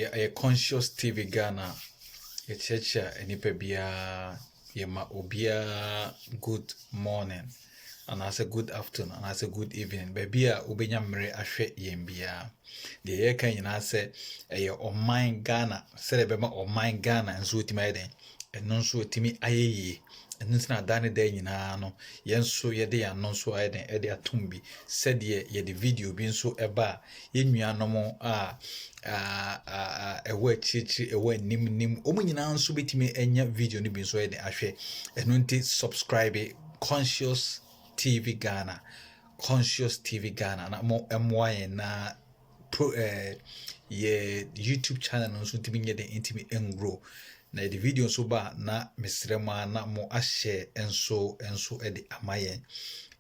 a conscious TV Ghana. A church enipa bia yema obia good morning and as a good afternoon and as a good evening. Baby a ubenya mre ahwe yembia. De ye kan nyina se eye oman Ghana, se de bema oman Ghana nso otimi ayeden. Eno nso otimi ayeye. Eno ntina dane da nyina no yenso yede ya no nso ayeden ede atumbi. Said ye de video bi nso eba yenuanom ewe chichi ewe nim omu nyina nso betimi enya video no bi nso ayeden ahwe. Eno nti subscribe Conscious TV Ghana. Conscious TV Ghana na mo MY na ye YouTube channel nso timi nye de intimi engrow na the video nso ba na mesrema na mo a share enso ede amayen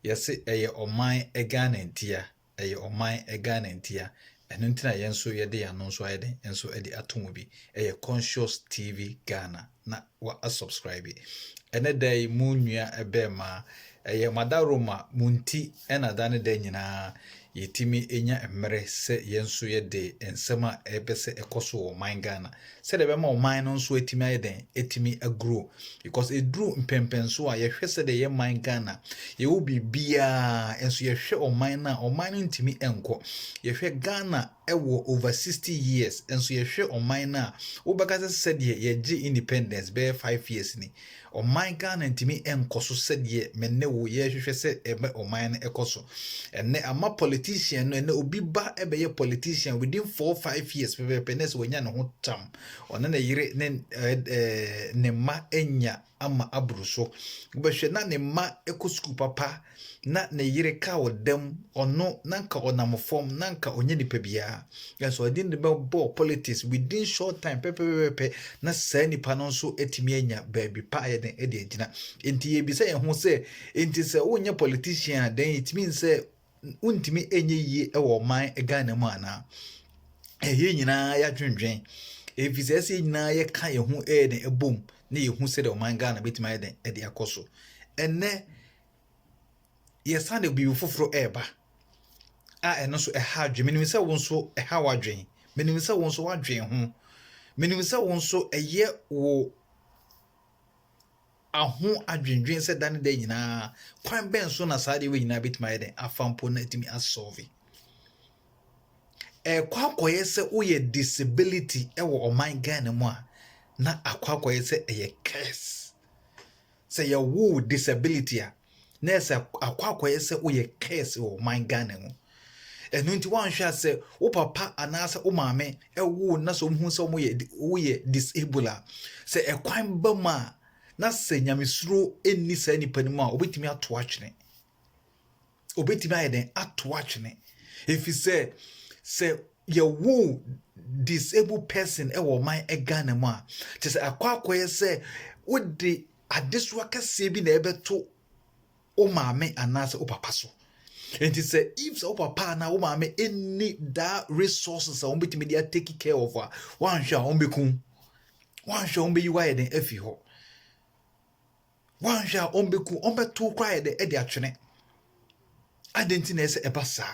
yesi eye oman Ghana ntia eye oman Ghana ntia eno ntina yenso yede ya no nso ayede enso ede atomo bi eye Conscious TV Ghana na wa subscribe ene dai mu nua ebe ma eye madaroma munti ena dane da nyina yetimi enya emre se yenso yede ensema ebese ekoso o man Ghana se de be ma o man no nso etimi ayeden etimi agro because e dru mpempenso a yehwe se de ye man Ghana ye wo bibia enso yehwe o man na o man ntimi enko yehwe Ghana ewo over 60 years enso yehwe o man na wo baka se de ye gi independence be 5 years ni o man Ghana ntimi enkoso se de menne wo yehwe se ebe o man ekoso enne ama politician no ene obi ba ebe ye politician within 4-5 years pepenes wonya ne ho tam ona na yire ne ma enya ama abruso gbehwe na ne ma ekosku papa na ne yire ka odem ono nanka onamfom nanka onye nipa bia yes o din de bo politics within short time pepe na sa nipa no so etimi enya baby pa ye den ede agina enti ye bi se ye ho se enti se onye politician den it means se untimi enye yie ewo man Ghana mu ana ehye nyina ya dwendwen efisese nyina ye ka ye ho eden ebom na ye hu se de man Ghana betima eden ede akoso enne ye sande bi foforo eba eno so eha dwe menim se won so eha wadwen menim se won so wadwen ho menim se won so eye wo aho adwendwen se dane da nyina kwan ben so na saade we nyina betima eden afampo na etimi asolve kwakoye se uye disability ewo oman Ghana mu a na akwakoye se eye curse se ye wo disability a na se akwakoye se uye curse wo oman Ghana mu enu nti wan hwa se wo papa anase wo maame ewo na so hu se wo ye disable se ekwan ba ma na se nyamesuro enni sa nipa ni mu a obetimi ato atwene obetimi ayeden ato atwene if you say ye wo disabled person ewo man Ghana mu a te se akwakoye se wo de adeswa kase bi na ebeto o maame anase o papa so enti se if so papa na o maame any that resources a obetimi dey take care of wan hwa on beku wan hwa on be yiwa yeden afi ho wan hwa on beku on beto kwa yeden e de atwene adenti na ese ebasa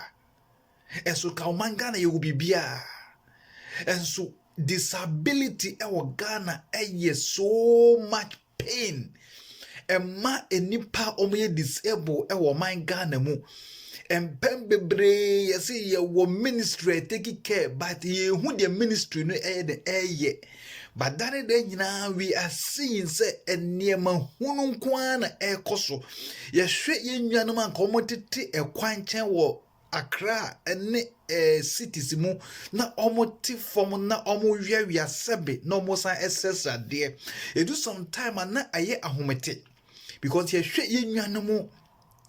enso ka o man Ghana ye wo bibia enso disability ewo Ghana eye so much pain emma enipa omoye disable ewo man Ghana mu empembebre yesi ye wo ministry take care but ye hu the ministry no eye but that day nyina we are seeing say eniema hunu nkwa na ekoso ye hwe ye nnuanom anka omotete ekwanchen wo Accra ene cities mu na omoti form na omowia sebe na omosan accessor there e do some time na aye ahomete because ye hwe ye nnuanom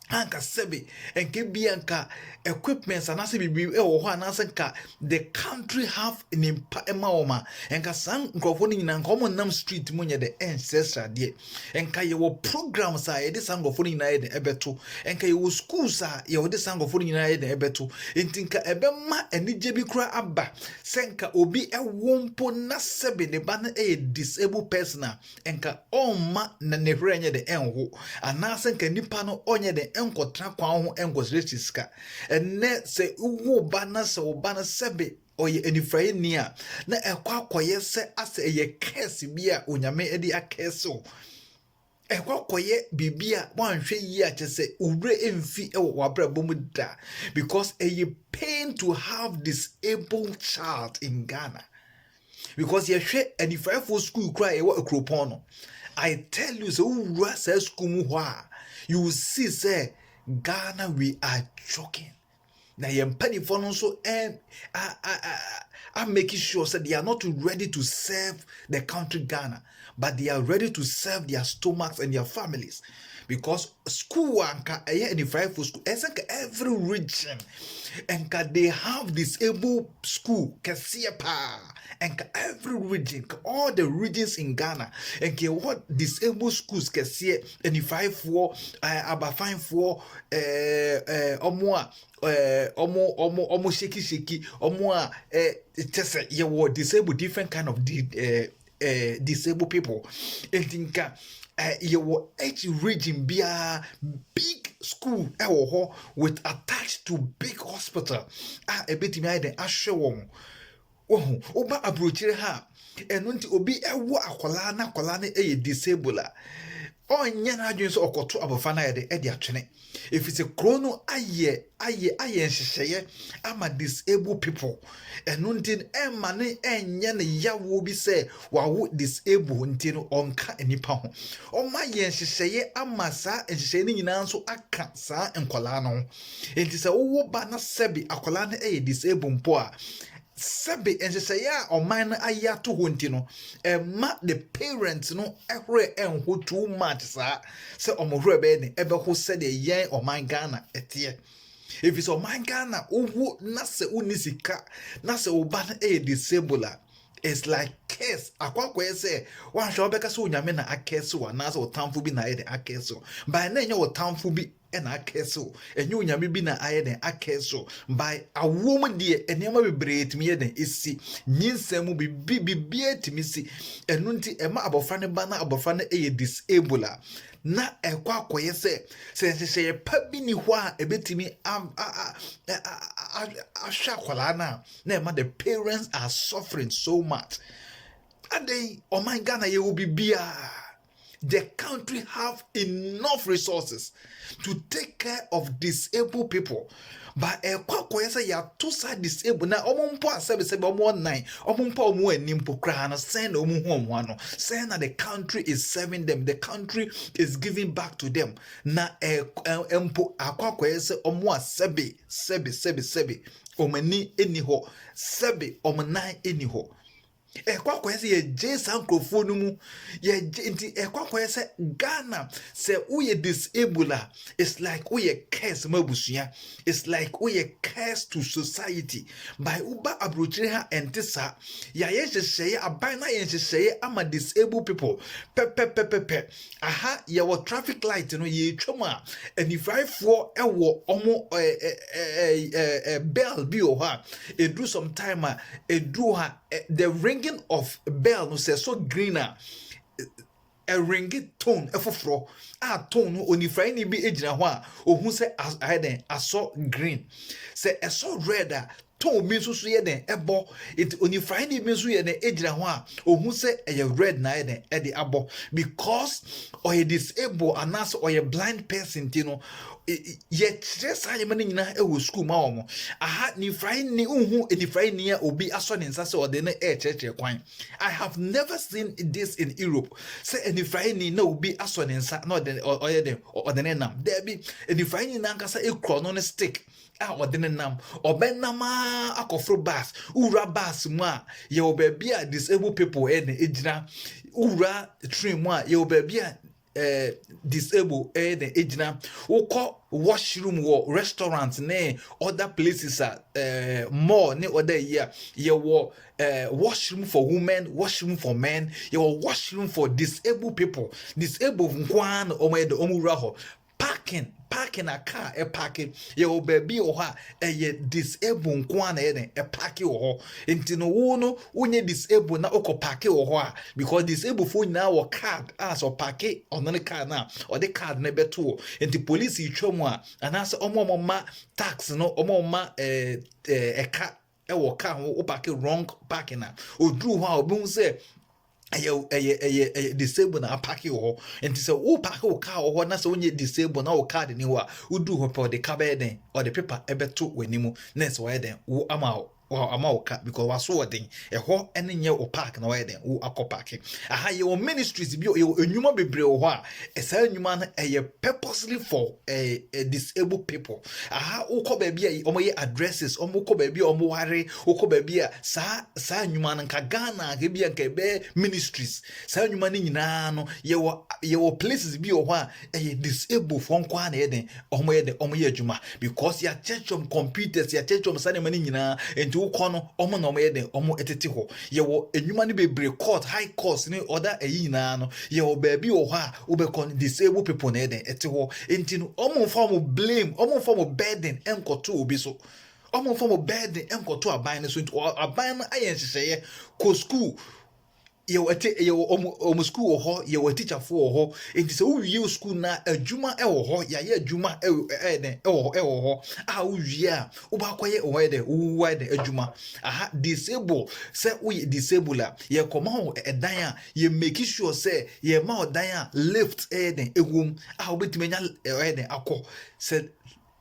anka sebe enke bi anka equipments anase bibi ewo ho anase nka the country have an impact ema enka san nkrofo ni nyina nka omo nam street mu nye the ancestral there enka ye wo programs a ye de san nkrofo ni nyina ye de ebeto enka ye wo schools a ye wo de san nkrofo ni nyina ye de ebeto entinka ebema enije bi kura aba senka obi ewompo na sebe ne ba na disabled person enka omma na ne hwere nye de enho anase nka nipa no onye de enkotra kwa ho enkosretiska enne se uwo bana se obana sebe oye anifrae ni a na ekwakoye se ase eye curse bi a onyame edi akese o ekwakoye bibia wanhwe yi a chese ure emfi e wabrabom da because eye pain to have disabled child in Ghana because ye hwe anifrae for school cry e wa akropon no I tell you so ura say school mu ho a you will see say Ghana we are joking. Now, for also I'm making sure that they are not ready to serve the country Ghana, but they are ready to serve their stomachs and their families. Because school any for school, every region and they have disabled school, and every region, all the regions in Ghana, and what disabled schools can see any 5-4, about 5-4, omo shaky omo just you were disabled different kind of disabled people and think you were each region be a big school with attached to big hospital a bit me I show oba abrochire ha eno nti obi ewo akwala na disable onye na adwen so okoto abofa na yede e de atwene if it's a chrono aye nhyehyeye ama disabled people eno nti emma ne enye ne yawo bi se wawo disabled nti no onka enipa ho oma ye nhyehyeye ama sa nhyehyeye ni nyina nso aka sa nkwala no nti se wo ba na sebi akwala na disabled mpo a Sabi and say ya or mine aya to huntino ma the parents no ehre en who too much sir say omorre be ebe who said a yen or mine Ghana etie if it's o mine Ghana owu na se unisika na se oba na disabler it's like case akwakwa say wan hwe obeka so nyame na akese wa na so tamfo bi na ye akese by na nya wo tamfo bi and akeso enye onyame bi na aye den akeso by awom de enema bebre timi ye den esi nyinsam bi etimi si enu nti ema abofra ne ba na abofra ne disable na ekwakoye se pa bi ni ho a ebetimi ahwa na ema the parents are suffering so much and they oh my Ghana ye will be bia. The country have enough resources to take care of disabled people. But kwakwa say ya two side disabled na omumpo asebe omo 9 omumpo omo animpo kra na send omo ho omo ano say na the country is serving them, the country is giving back to them na empo akwakwa say omo asebe omani eni ho sebe omo 9 eni ho ekwakoye se ye jesa nkrofo mu ye nti ekwakoye se Ghana se uye disable it's like uye curse mabusua it's like uye curse to society by uba abrochire ha entisa ya ye hyehyeye aban na ye hyehyeye ama disabled people pe aha ye wo traffic light no ye twam a anifraifo ewo omo bell bi o ha edu sometime a edu ha the ringing of bell no say so greener a ringi tone efofro a tone no onifrai ni bi ejina ho a ohun say aden aso green say eso red a tone mi so ye den ebo it onifrai ni bi so ye den ejina ho a ohun say e red na ye den e de abo because or you disable anas or you blind person tino yet just I am nyina e wo school ma omo aha ni fry ni unhu ni fry ni obi aso ne nsa se o de na e cheche kwan I have never seen this in Europe say ni fry ni na obi aso ne nsa na o de ne nam there be ni fry ni na nkasa e kro no ne stick a o de ne nam obenama akofro bus ura bus mu a ye obabi a disabled people e na ejina ura train mu a ye obabi a disable the ejina woko washroom wo restaurant ne other places more ne other year you wo washroom for women, washroom for men, you washroom for disabled people, disabled nkwan omedo omura ho parking a car parking ye baby o ha ye disable nkwan na parking o ho enti no wo no unye disable na okọ parking o ho a because disable phone na wo card as o parking on the car na or the card na beto enti police itwam a anase omo ma tax no omo ma eka ɛwɔ car ho o park wrong parking na oduru ho a obi hu say disable na park ho enti say o park o car ho na say onye disable na o car ni ho a oduru ho pe o de car be den o de paper ebeto wanimu na say why den wo ama oka because waso wodin ho ene nye o park na why den wo akọ park aha ye o ministries bi ye enwuma bebre ho a esa enwuma na purposely for disabled people aha wo kọ ba bia omo ye addresses omo kọ ba bia omo ware wo kọ ba bia sa enwuma na nka Ghana ka bia nka be ministries sa enwuma ni nyina no ye wo places bi ho a disabled for nkwa na ye den omo ye adwuma because ya church computers ya church sa na mani nyina enti kono omo na omo ye den omo etete ho ye wo enwuma ni bebre court high court ni order nyina no ye wo ba bi wo ha wo be kon disabled people na ye den ete ho enti no omo form blame omo form burden enkoto obi so omo form burden enkoto aban so enti aban na ayen hyehyeye ko school ye omo school ho ye teacher for ho enti se wo wie school na adwuma wo ho ya ye adwuma wo ho a wo wie a wo ba kwaye wo ye de wo de adwuma aha disable se wo disable a ye koma ho edan a ye make sure say ye ma odan a lift den ewom a wo betime nya den akọ se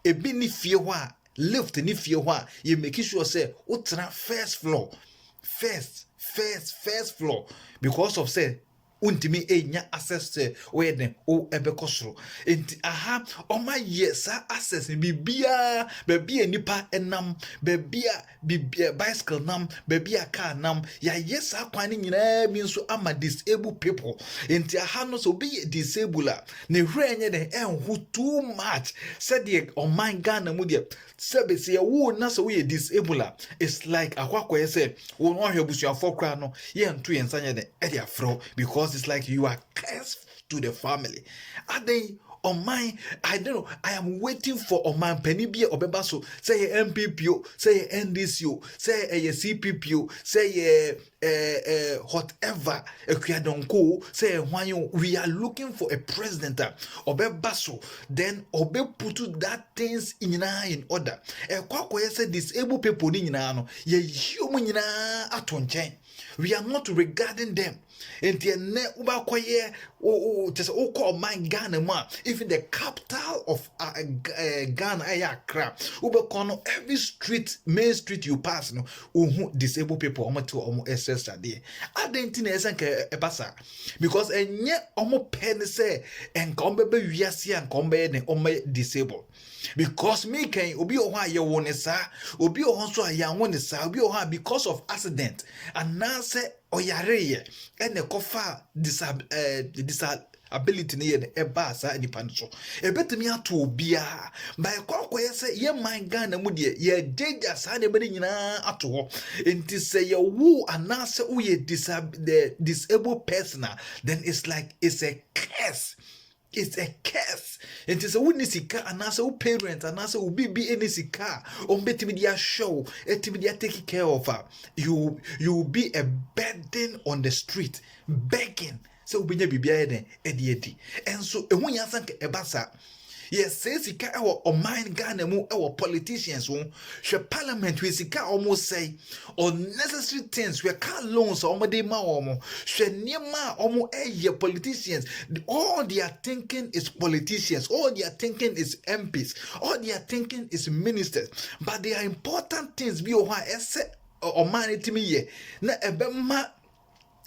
ebi ni fie ho a lift ni fie ho a ye make sure say wo tra first floor first floor because of say untimi enya access to where den o ebekosoro enti aha oma yesa access bibia bebia nipa enam bebia bicycle nam bebia car nam ya yesa kwani nyina bi nso ama disabled people enti aha no so be disabled ne hwe enye den enhu too much said the oman Ghana mu de sebe se wo na so we disabled it's like akwakoye say wo no hwe busuafo kra no ye nto ye nsanya den e dia fro because it's like you are cursed to the family. Are they on my? I don't know. I am waiting for on my penibia obebaso. Say MPPO, say NDCO, say a CPPO, say whatever. Say when we are looking for a president. Obebaso. Then obe put that things in order. Kwakwa say disabled people ni no. Ye human atonchen. We are not regarding them. Enti ne uba kwaye tese call my Ghana ma even the capital of Ghana Accra uba kono every street main street you pass no disabled people omo to omo SS there adenti na esenke ebasa because enye omo pen say enka ombebe wiase anka ombe ne omo disabled because me can obi o ha ye won sa obi o ho so ya won sa obi o ha because of accident and now say oyareye ene kofa disability ne ye ne eba sa nipa nso ebetimi ato obia by kwakoye say ye man Ghana mu de ye jeja sa ne bere nyina ato ho enti say ye wo anase wo ye disabled person then it's like it's a curse. It's a curse. It is a witnessika and as a parent and as a be any sika on betimidia show, etimedia taking care of her. You will be a burden on the street, begging. So be bibia edi. And so when you think ebasa. Yes, says he can't or mind Ghana mu our politicians won. She parliament we sika almost say unnecessary things we can't loans or de ma omo. She niema omo politicians. All they are thinking is politicians. All they are thinking is MPs. All they are thinking is ministers. But they are important things. Be o ha ese or man it me ye na ebema.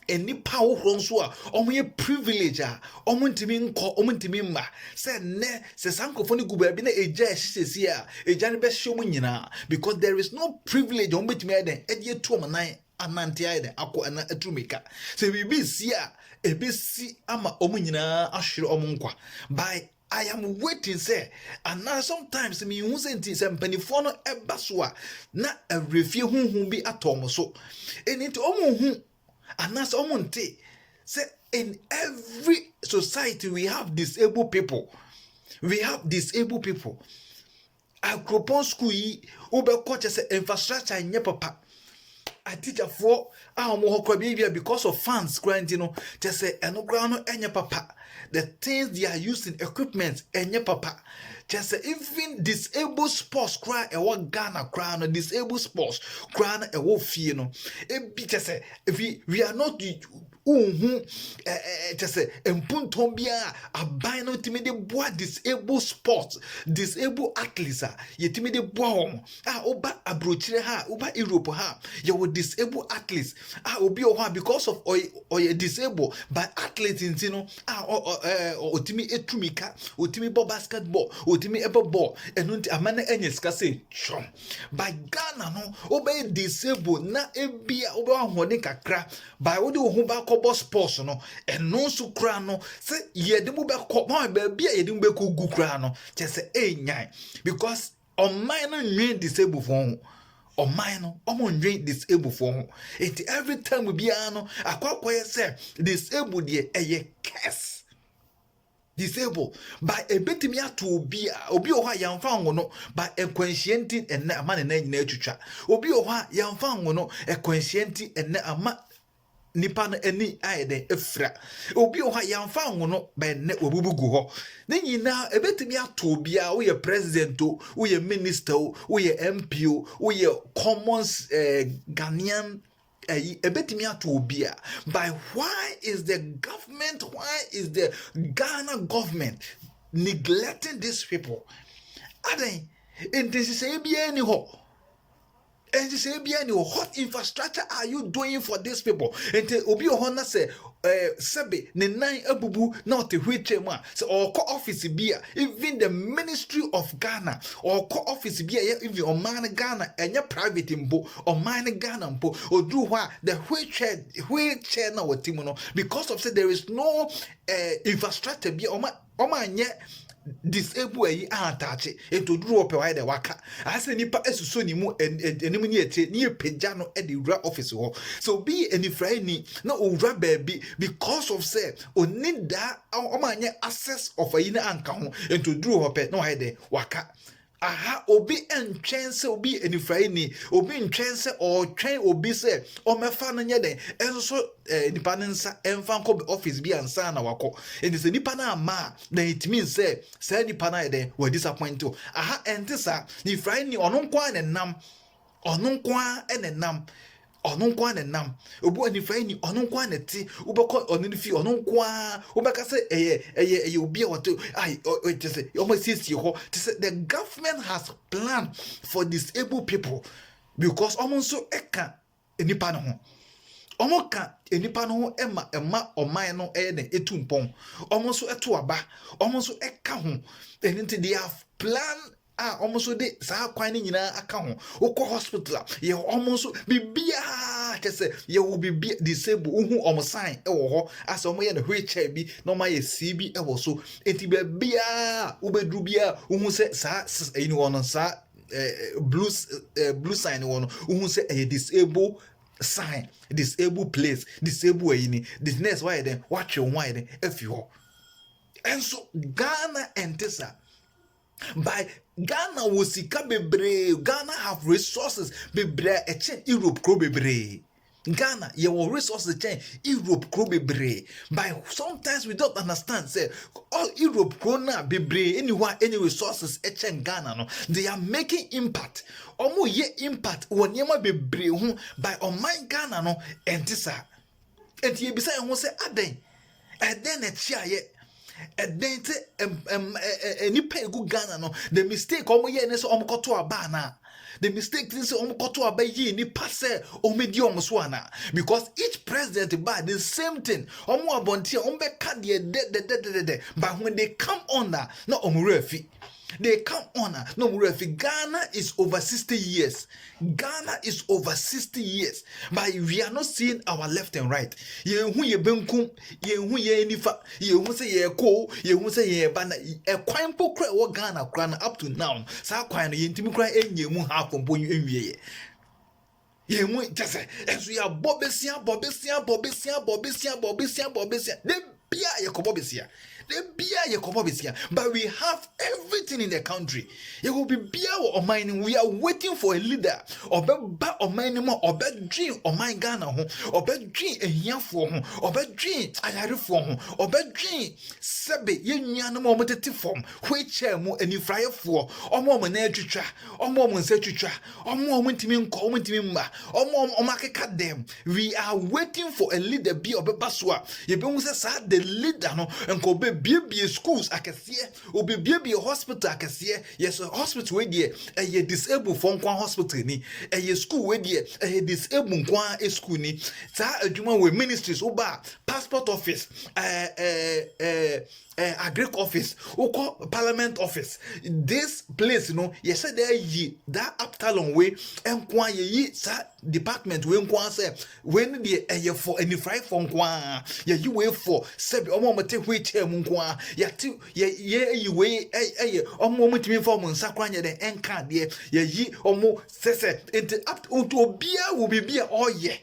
Any power so a omo privilege a omo ntimi nko omo ntimi mma se ne se sankofo ne guba bi na eja hihesi a eja ne be hye mo nyina because there is no privilege omo betimi eden ede etu omo nan anante ayede akọ na atrumika se bibi si a ebesi ama omo nyina ahwere omo nkwa by I am waiting, say, and now sometimes me who sent in some pennyphone a baswa, not a review who be at home so, and it almost. And that's omonte. Say in every society we have disabled people. We have disabled people. Akropon school yi ube koche se infrastructure nye papa. a teacher for our more behavior because of fans grant just say and no ground any papa. The things they are using equipment any papa. Just say even disabled sports cry a one Ghana crown disabled sports crown a wolf it be just say if we are not just say empuntombia a bino timid bois disabled sports disabled athletes ye timid bois oba abrochire ha oba Europe ha ye will disabled athletes obi o because of or disabled by athletes in otimi etumika otimi ball basketball otimi ebe ball enunti amana enyeska say chom by Ghana no oba disabled na ebia oba ahode kakra by odi ho ba kobo sports no eno so kra no say ye de mu be ko ma ba bia ye de mu be ko gu kra no che say enyan because on mine no nwen disabled for or mine nwen disabled for it every time we be ano akwakoye say disabled ye eye curse disabled by a betimi ato obi o ha yamfa ngono by ekwanhienti enne ama ne na nyina atwitwa obi o ha yamfa ngono ekwanhienti enne ama nipa no ani ayede efra obi o ha yamfa ngono by ne obubugu ho ne nyina ebetimi ato obi wo ye president o wo ye minister o wo ye MP o wo ye commons Ghanaian ebetimi ato obi by why is the Ghana government neglecting these people aden and this is any ho. And you say, what infrastructure are you doing for these people? And Obi Ohana say, Sebe, ne nine abubu, not a wheelchair so or co-office beer, even the Ministry of Ghana, or co-office beer, even or man Ghana, and your private imbo, or mine Ghana, or do what the wheelchair now, Timono, because of say there is no infrastructure beer, or man yet. Disable yi atache to draw pe wide waka ase nipa esuso ni mu enimu ni etie ni pagya no e de wura office ho so be any friend na owura baby because of say oni da omanye access of ayi na anka ho to draw pe na wide waka aha obi entwense obi any friend obi ntwense or twen obi say o mefa no nye den enso nipa nsa emfa nko office bi ansa na wako and say nipa na ama na it means say nipa na den we disappoint o aha entisa ni friend ni ono nkwa ne nam ono nkwa ne nam obu ani friend ni ono nkwa ne ti ubekọ ono ni fi ono nkwa ubeka say eye obi a wato ai it say almost see ho the government has planned for disabled people because almost so eka nipa no ho omoka enipa no ema oman no ne etumpon omonso eto aba omonso eka ho enti they have planned omonso de sa kwan ni nyina aka ho ukọ hospital ye omonso bibia kese ye wo bibia disable uhu omosan ewo ho asa omo ye na wheelchair bi no ma ye CB ewo so enti bibia ubedru bia uhu se sa eni wono sa blue sign wono uhu se disable sign disabled place disabled ayini the next why then watch your why then if you and so Ghana entesa by Ghana wosika bebre Ghana have resources bebre eche Europe kro bebre Ghana your resources chain Europe kro bebre by sometimes we don't understand say all Europe kro na bebre anywhere any resources eche Ghana no they are making impact omo ye impact wonyema bebre hu by on my Ghana no entisa enti ebisa e ho say aden na chia ye eden te nipa egu Ghana no the mistake omo ye ne so omo koto aba na the mistake is omo koto aba ye ni passe omedi omo so ana because each president by the same thing omo abontia omo be ka de but when they come on na omo refi they come on no refi Ghana is over 60 years Ghana is over 60 years but we are not seeing our left and right ye hu ye benkum ye hu ye nifa ye hu say ye ko ye hu say ye bana e kwan pokra wo Ghana kra na up to now sa kwan no ye ntimi kra enye mu half mpo enwie ye mu just enso ya bobesia bia ye kobobesia. The bia ye kobobesia. But we have everything in the country. Ye will be bia or mining. We are waiting for a leader. Obe ba or mining more. Obe dream or mine Ghana home. Obe dream a year for home. Obe dream ayari for home. Obe dream sebe ye nyana mo moteti form. Which mo any fryer for. Omo mo na twitwa. Omo mo nse twitwa. Omo mo ntimi nko. Omo ntimi mma. Omo omakeka dem. We are waiting for a leader be obe baswa. Ye be say sa the leader no enko be bie schools akese. Obe bie hospital akese. Yes, hospital we dey a disabled for nkwa hospital ni. A school we dey a disabled nkwa school ni. Sa adwuma we ministries oba passport office agric office oko parliament office this place you said there yi that Absalom way enkwa yi sa department we nkwa say when the for any fry for nkwa you way for sebi omo mate wheelchair mu nkwa ya ti ye we omo mutimi for mu nsakwa nya den enka de yi omo sese enti up to obia will be bia oye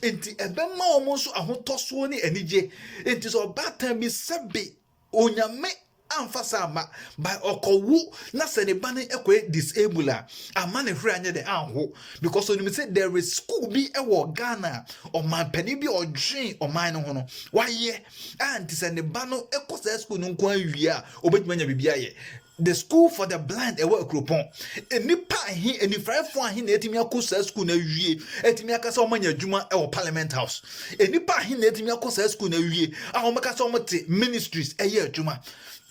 enti ebema omo so ahotoso ni anije enti so batan bi sebi onyame amfasa ma by okowu na se ne bane ekwe disable ama ne hwe anye de anho because when me say there is school bi ewo Ghana o man pani bi odwen o man no ho no waye anti se ne bano ekosa school no nko awie a obetuma nya bibia ye the school for the blind ewo akropon enipa hi enifrafo ahi na etimi akosa school na wie etimi akasa o manya adwuma ewo parliament house enipa ahi na etimi akosa school na wie a o makasa o mate ministries eye adwuma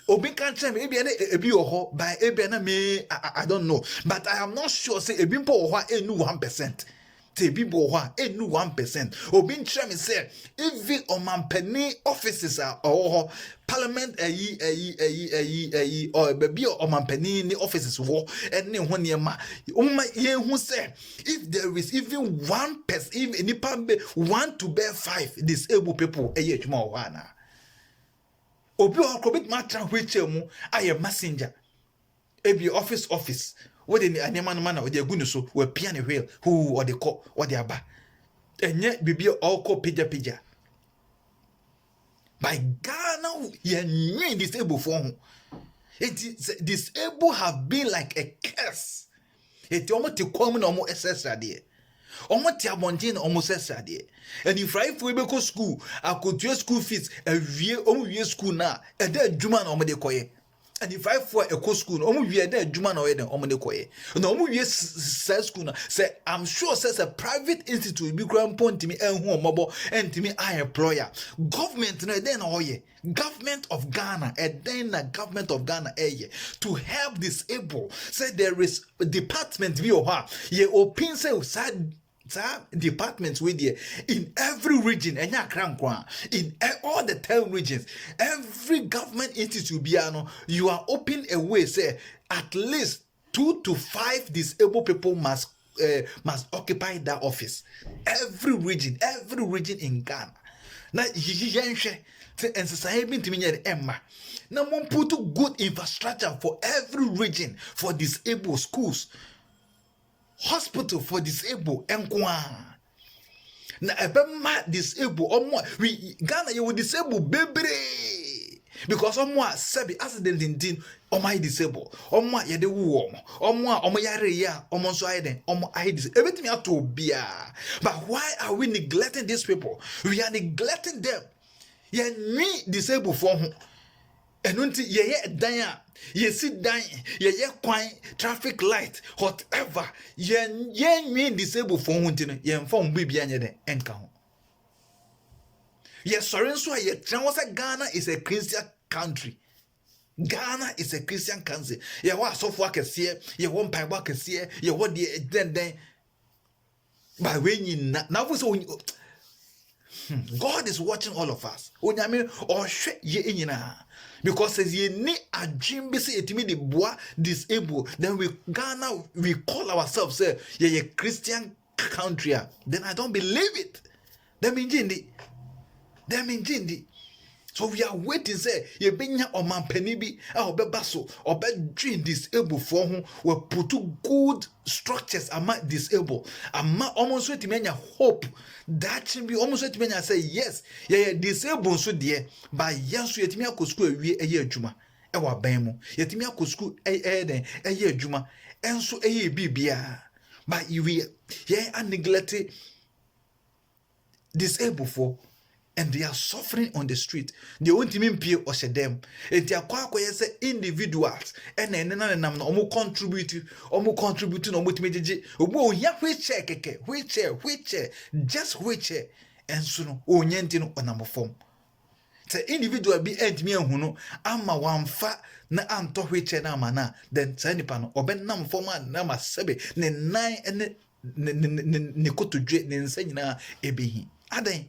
obi kan tell me ebi oho by ebi na me I don't know but I am not sure say ebi mpo oho enu 1%. Te bibo oho enu 1%. Obi tell me say even on mampani offices are oho parliament or baby or mampani ni offices wo ene ho ne ma ye hu say if there is even 1%, even nipa be 1 to bear 5 disabled people eye adwuma oho ana obi okrobit matra wheelchair mu aye messenger ebi office wode ni anema no mana wode agu ne so we pia ne wheel who or the call or the aba enye bibi okọ pija by Ghana ye nwi disabled for ho it disabled have been like a curse it omo te kom na omo ssra de omo te abontin na omo ssra de and if right for be go school akotua school fees awie omo wie school na e da adwuma na omo de koye and if I for a co school omo wie da adwuma na oye den omo de koye na omo wie school na say I'm sure says a private institute be grand point me enhu omobo entimi I employer government na den na oye government of Ghana and then the government of Ghana to help disable say there is a department we oha ye open say departments with you in every region in all the 10 regions every government institute biano you are open a way say at least 2 to 5 disabled people must occupy that office every region in Ghana na yenhwe and society to me emma na mon put good infrastructure for every region for disabled schools hospital for disabled enkwa na ebema disabled omo we Ghana you will disable bebre because omo sebi accident in omo disabled omo ye de wu omo yare ya omo so ayden omo disabled everything have to be but why are we neglecting these people? We are neglecting them. Ye ni disabled for ho enunti ye dan a ye sit down ye kwan traffic light whatever ye nwi disabled for ho ntino ye mfom bibia anye den enka ho ye sorry nso ye tran say Ghana is a Christian country. Ghana is a Christian country. Ye wa asofo akese ye wo mpaibo akese ye wo de den by when na so God is watching all of us. Onyame ohwe ye enyina because as ye ni adwin be say etimi de boa disabled then we Ghana we call ourselves say ye Christian country then I don't believe it. Them injindi So we are waiting, say, ye benya oman penibi, baso, or dream disabled for whom will put good structures among disabled. Ama almost wait menya hope that should be almost wait menya say, yes, yeah, disabled so dear, by yes, yet me a school a year juma, ewa bemo, yet me a school a year juma, and so a year bibia, but you yeah, and neglected disabled for. And they are suffering on the street. They won't even pay or say them. And they are quite say individuals. And then omo contribute no motivated. Omo ya wheelchair, just wheelchair. And so no onyentino on number form. Say individual be end me huno ama wamfa na anto wheelchair na mana. Then say nipa no oben nam form na ma sebe ne nine and ne koto dwe ne nsa nyina ebehi. Adan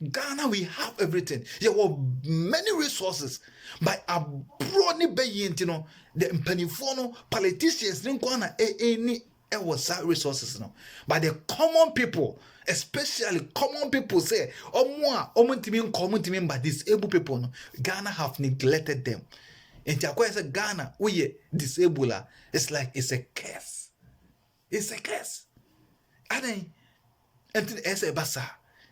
Ghana, we have everything. There were many resources, but abroad, you know, the impenifono politicians didn't go on any resources, no. But the common people, especially common people, say, common to me, but disabled people, no, Ghana have neglected them. And say Ghana, we disabled. It's like it's a curse. It's a curse. And then, basa,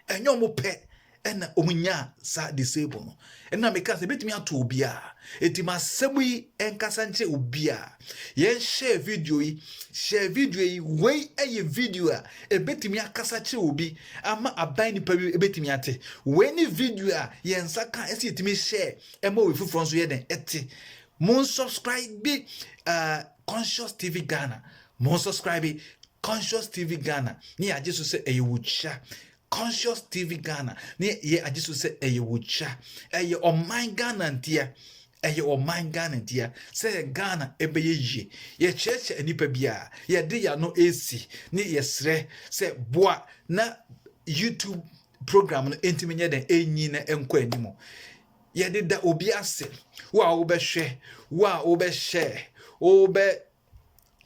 and your mo pet. And omunya sa disable no and na meka se betimi ato obia etima sebi enkasanche obia ye share video yi wey eye video a ebetimi akasache obi ama aban ni pa ebetimi ate we ni video a ye nsaka ese etimi share ema we fufron so ye den ete mon subscribe be Conscious TV Ghana mon subscribe Conscious TV Ghana ni ajesu se eye wucha Conscious TV Ghana ne ye ajiso se eye wucha eye oman Ghana ntia eye oman Ghana ntia se Ghana ebeye ye ye cheche enipa bia ye de ya no AC ne ye sre se boa na YouTube program no entimenye den enyi na enko animo ye de da obi ase wa obehwe wa obehye obe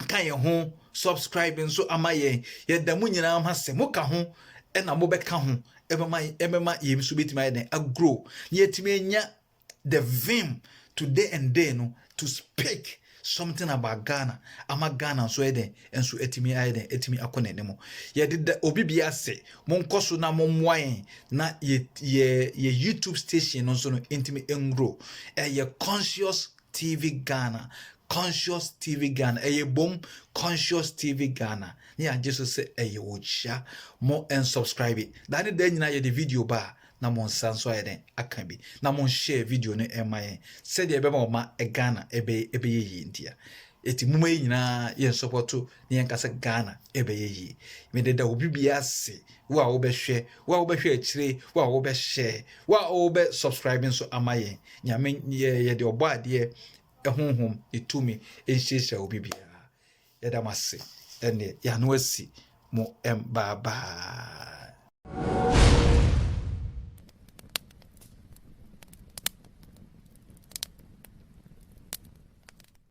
kan ye ho subscribe nso amaye ye da mu nyina amase muka ho ena mo beka ho ebema ye biso betima den agro yetimi enya the vim today and day no to speak something about Ghana ama Ghana so eden enso etimi ayeden etimi akona nemo ye de obi bia se mon koso na mon moyen na ye YouTube station no so no etimi engro ye Conscious TV Ghana Conscious TV Ghana bom Conscious TV Ghana ya Jesus say wocha mo and subscribe it that day nyina ye the video ba na mon sanso ayeden akan bi na mon share video no emaye said ye be ma Ghana ebe ye ntia eti muma nyina ye support ne yan kasa Ghana ebe ye me de da obi bia se wa wo be hwe akire wa wo be share wa wo be subscribing so amaye nyame ye de obo ade ehonhom etumi enhyehya obi bia yedamase ene ya no asi mo bye bye.